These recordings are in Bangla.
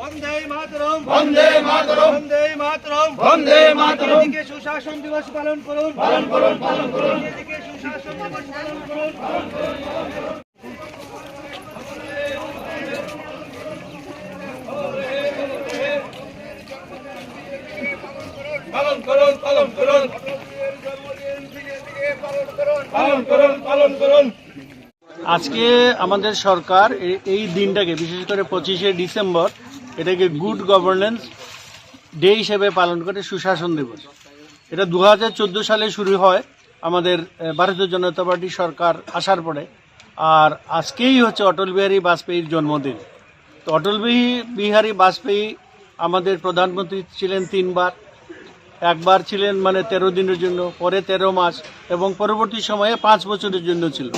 বন্দে মাতরম, বন্দে মাতরম, বন্দে মাতরম, বন্দে মাতরম। এদিকে সুশাসন দিবস পালন করুন, পালন করুন, পালন করুন। এদিকে সুশাসন দিবস পালন করুন। পালন করুন, পালন করুন, পালন করুন, পালন করুন। আজকে আমাদের সরকার এই দিনটাকে বিশেষ করে 25শে ডিসেম্বর এটাকে গুড গভর্নেন্স ডে হিসেবে পালন করে সুশাসন দিবস। এটা 2014 সালে শুরু হয় আমাদের ভারতীয় জনতা পার্টি সরকার আসার পরে, আর আজকেই হচ্ছে অটল বিহারী বাজপেয়ীর জন্মদিন। তো অটল বিহারী বাজপেয়ী আমাদের প্রধানমন্ত্রী ছিলেন 3 বার, একবার ছিলেন মানে 13 দিনের জন্য, পরে 13 মাস এবং পরবর্তী সময়ে 5 বছরের জন্য ছিল।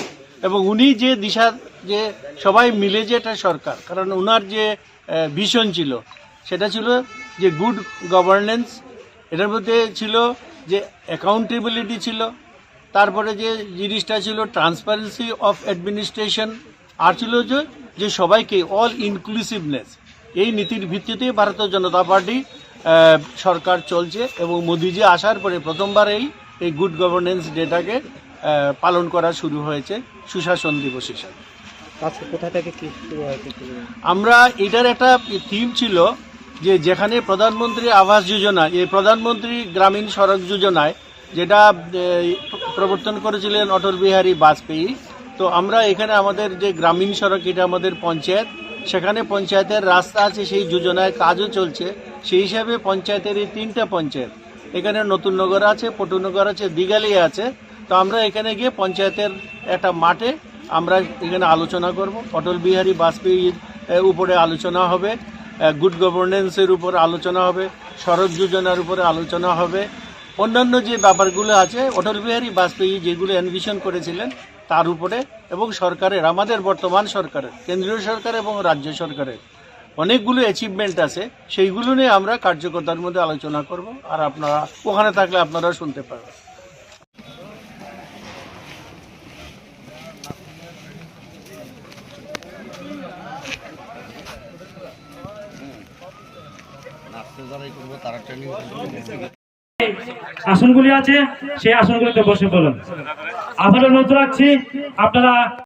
এবং উনি যে দিশা, যে সবাই মিলে যে এটা সরকার, কারণ ওনার যে ভিশন ছিল সেটা ছিল যে গুড গভর্নেন্স, এটার মধ্যে ছিল যে অ্যাকাউন্টেবিলিটি ছিল, তারপরে যে জিনিসটা ছিল ট্রান্সপারেন্সি অফ অ্যাডমিনিস্ট্রেশন, আর ছিল যে সবাইকে অল ইনক্লুসিভনেস। এই নীতির ভিত্তিতে ভারতীয় জনতা পার্টি সরকার চলছে এবং মোদিজি আসার পরে প্রথমবার এই গুড গভর্নেন্স ডেটাকে পালন করা শুরু হয়েছে সুশাসন দিবস হিসাবে। আজকে কোথা থেকে কি শুরু হয়েছে? আমরা এটার একটা থিম ছিল যে যেখানে প্রধানমন্ত্রী আবাস যোজনা, এই প্রধানমন্ত্রী গ্রামীণ সড়ক যোজনায় যেটা প্রবর্তন করেছিলেন অটল বিহারী বাজপেয়ী, তো আমরা এখানে আমাদের যে গ্রামীণ সড়ক, এটা আমাদের পঞ্চায়েত, সেখানে পঞ্চায়েতের রাস্তা আছে, সেই যোজনায় কাজও চলছে। সেই হিসাবে পঞ্চায়েতের এই 3টা পঞ্চায়েত, এখানে নতুন নগর আছে, পটুনগর আছে, দিঘালিয়া আছে। তো আমরা এখানে গিয়ে পঞ্চায়েতের একটা মাঠে আমরা এখানে আলোচনা করব। অটল বিহারী বাজপেয়ীর উপরে আলোচনা হবে, গুড গভর্নেন্সের উপর আলোচনা হবে, সড়ক যোজনার উপরে আলোচনা হবে, অন্যান্য যে ব্যাপারগুলো আছে অটল বিহারী বাজপেয়ী যেগুলো এনভিশন করেছিলেন তার উপরে, এবং সরকারের, আমাদের বর্তমান সরকারের, কেন্দ্রীয় সরকার এবং রাজ্য সরকারের অনেকগুলো অ্যাচিভমেন্ট আছে, সেইগুলো নিয়ে আমরা কার্যকর্তার মধ্যে আলোচনা করব। আর আপনারা ওখানে থাকলে আপনারাও শুনতে পারবেন। আসনগুলি আছে, সেই আসনগুলিতে বসে বলুন। আবারও অনুরোধ রাখছি আপনারা